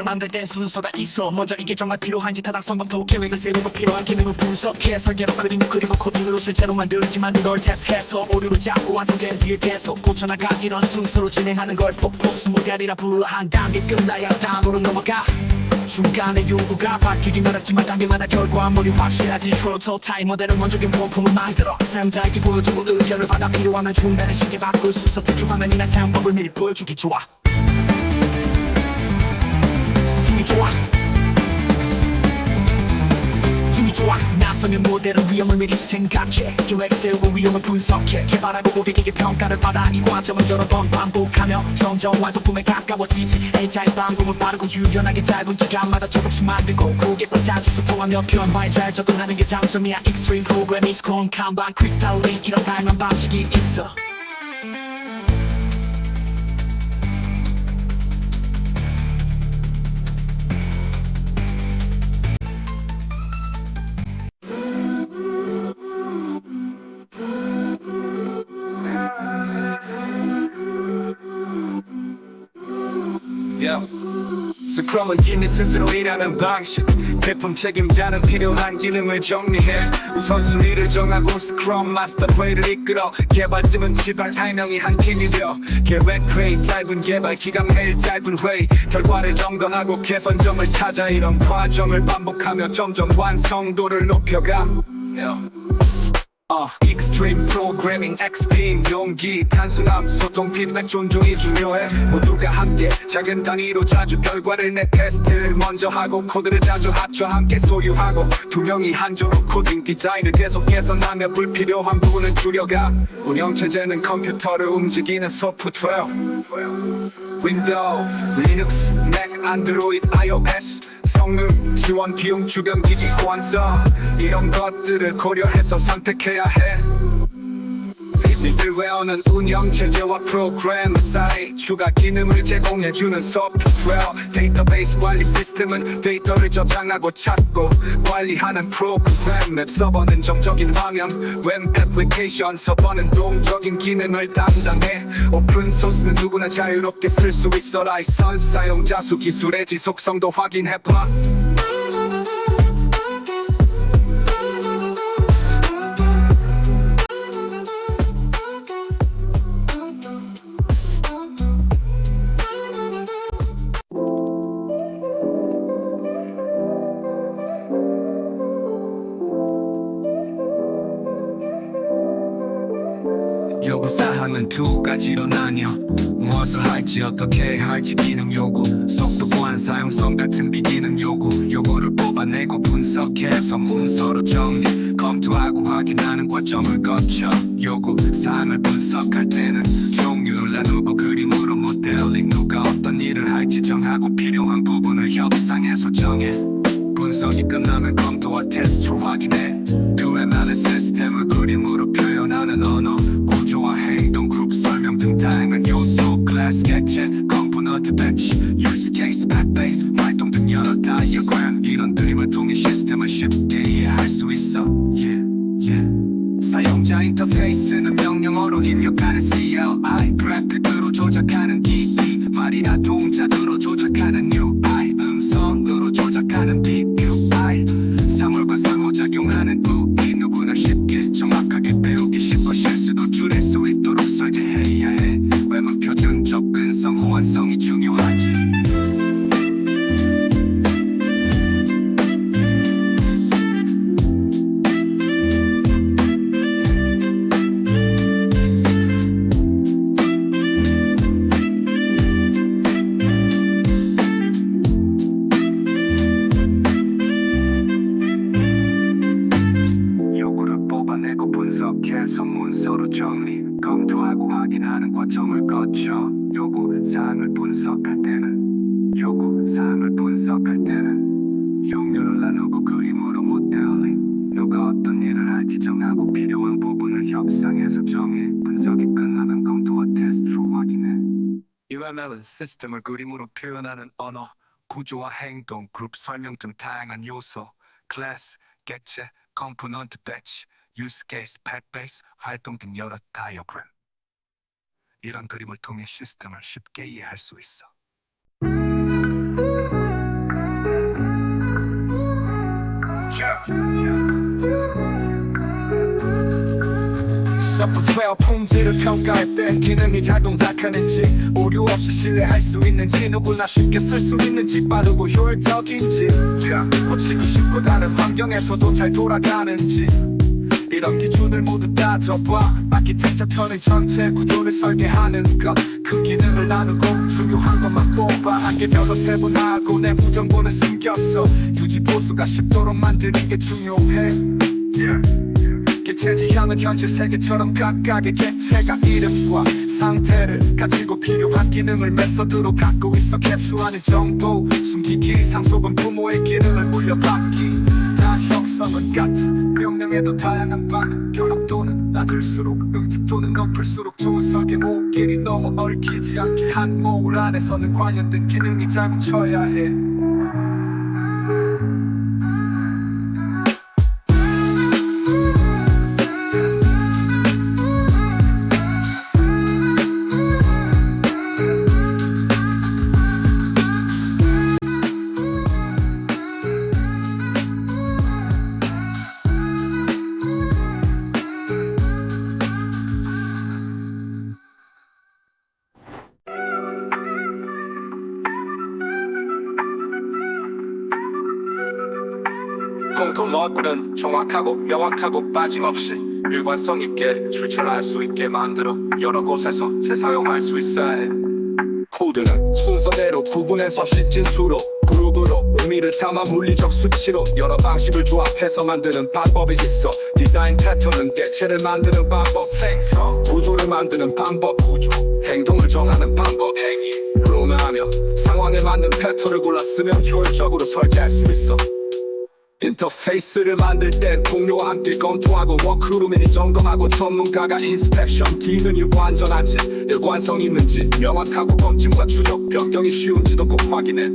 결과를 만들 땐 순서가 있어. 먼저 이게 정말 필요한지 타당성검토 계획을 세우고 필요한 기능을 분석해 설계로 그리고 코딩으로 실제로 만들지만 그걸 테스트해서 오류를 잡고 완성된 뒤에 계속 고쳐나가. 이런 순서로 진행하는 걸 포스 모델이라 불러. 한 단계 끝나야 다음으로 넘어가. 중간에 요구가 바뀌긴 어렵지만 단계마다 결과물이 확실하지. 프로토타입 모델을 먼저 경품을 만들어 사용자에게 보여주고 의견을 받아 필요하면 중간에 쉽게 바꿀 수 있어. 특히 화면이나 사용법을 미리 보여주기 좋아. 중이 좋아. 중이 좋아. 나서면 모델은 위험을 미리 생각해. 계획 세우고 위험을 분석해. 개발하고 고객에게 평가를 받아 이 과정을 여러 번 반복하며 점점 완성품에 가까워지지. A자의 방법은 빠르고 유연하게 짧은 기간마다 조금씩 만들고 고객과 자주 소통하며 변화에 잘 적응하는 게 장점이야. Extreme Programming, Scrum, Kanban, Crystalline 이런 다양한 방식이 있어. 스크럼은 이미 스스로 일하는 방식. 제품 책임자는 필요한 기능을 정리해. 우선 순위를 정하고 스크럼 마스터 회의를 이끌어. 개발팀은 지발 8명이 한 팀이 되어 계획 회의, 짧은 개발 기간 매일 짧은 회의, 결과를 점검하고 개선점을 찾아. 이런 과정을 반복하며 점점 완성도를 높여가. Extreme Programming, XP인 용기, 단순함, 소통, 피드백 존중이 중요해. 모두가 함께 작은 단위로 자주 결과를 내. 테스트를 먼저 하고 코드를 자주 합쳐 함께 소유하고 두 명이 한 조로 코딩 디자인을 계속 개선하며 불필요한 부분은 줄여가. 운영체제는 컴퓨터를 움직이는 소프트웨어. 윈도우, 리눅스, 맥, 안드로이드, iOS. 성능, 지원, 비용, 주변 기기 호환성 이런 것들을 고려해서 선택해야 해. 니들 외우는 운영체제와 프로그램 사이 추가 기능을 제공해주는 소프트웨어. 데이터베이스 관리 시스템은 데이터를 저장하고 찾고 관리하는 프로그램. 웹 서버는 정적인 화면, 웹 애플리케이션 서버는 동적인 기능을 담당해. 오픈소스는 누구나 자유롭게 쓸 수 있어. 라이선스 사용자 수, 기술의 지속성도 확인해봐. 요구사항은 두 가지로 나뉘어. 무엇을 할지 어떻게 할지 기능 요구, 속도 보안 사용성 같은 비기능 요구. 요거를 뽑아내고 분석해서 문서로 정리, 검토하고 확인하는 과정을 거쳐. 요구사항을 분석할 때는 종류를 나누고 그림으로 모델링. 누가 어떤 일을 할지 정하고 필요한 부분을 협상해서 정해. 분석이 끝나면 검토와 테스트로 확인해. 그에 맞는 시스템을 그림으로 표현하는 언어, 구조와 행동, 그룹 설명 등 다양한 요소. 클래스, 객체, 컴포넌트, 배치, 유스 케이스, 팩 베이스, 활동 등 여러 다이어그램. 이런 그림을 통해 시스템을 쉽게 이해할 수 있어. 사용자 인터페이스는 명령어로 입력하는 CLI, 그래픽으로 조작하는 DE, 말이나 동작으로 조작하는 UI, 음성으로 조작하는 PQI, 사물과 상호작용하는 UI. 누구나 쉽게 정확하게 배우기 쉽고 실수도 줄일 수 있도록 설계해야 해. 외문 표준 접근성, 호환성이 중요하지. 분석해서 문서로 정리, 검토하고 확인하는 과정을 거쳐. 요구사항을 분석할 때는 종류를 나누고 그림으로 모델링. 누가 어떤 일을 할지 정하고 필요한 부분을 협상해서 정해. 분석이 끝나면 검토와 테스트로 확인해. UML은 시스템을 그림으로 표현하는 언어, 구조와 행동, 그룹 설명 등 다양한 요소. 클래스, 객체, 컴포넌트, 배치, 유스 케이스, 팩 베이스, 활동 등 여러 다이어그램. 이런 그림을 통해 시스템을 쉽게 이해할 수 있어. 소프트웨어 품질을 평가할 때 기능이 잘 동작하는지, 오류 없이 신뢰할 수 있는지, 누구나 쉽게 쓸 수 있는지, 빠르고 효율적인지, 고치기 쉽고 다른 환경에서도 잘 돌아가는지, 이런 기준을 모두 따져봐. 아키텍처터는 전체 구조를 설계하는 것, 그 기능을 나누고 중요한 것만 뽑아. 한 개별로 세분화하고 내부 정보는 숨겼어. 유지 보수가 쉽도록 만드는 게 중요해. 개체지형은 현실 세계처럼 각각의 개체가 이름과 상태를 가지고 필요한 기능을 메소드로 갖고 있어. 캡수하는 정보 숨기기, 상속은 부모의 기능을 물려받기. 다 형성은 같은 명령에도 다양한 반응, 결합 또는 낮을수록, 응집 또는 높을수록 좋은 설계. 모길이 너무 얽히지 않게 한 모울 안에서는 관련된 기능이 잘 뭉쳐야 해. 공통 얼굴은 정확하고 명확하고 빠짐없이 일관성 있게 출처할 수 있게 만들어 여러 곳에서 재사용할 수 있어야 해. 코드는 순서대로 구분해서 실진수로, 그룹으로 의미를 담아 물리적 수치로 여러 방식을 조합해서 만드는 방법이 있어. 디자인 패턴은 개체를 만드는 방법, 생성 구조를 만드는 방법, 구조 행동을 정하는 방법, 행위 그러하며 상황에 맞는 패턴을 골라 쓰면 효율적으로 설계할 수 있어. 인터페이스를 만들 땐 동료와 함께 검토하고 워크룸이 점검하고 전문가가 인스펙션. 기능이 완전한지, 일관성 있는지, 명확하고 검증과 추적, 변경이 쉬운지도 꼭 확인해.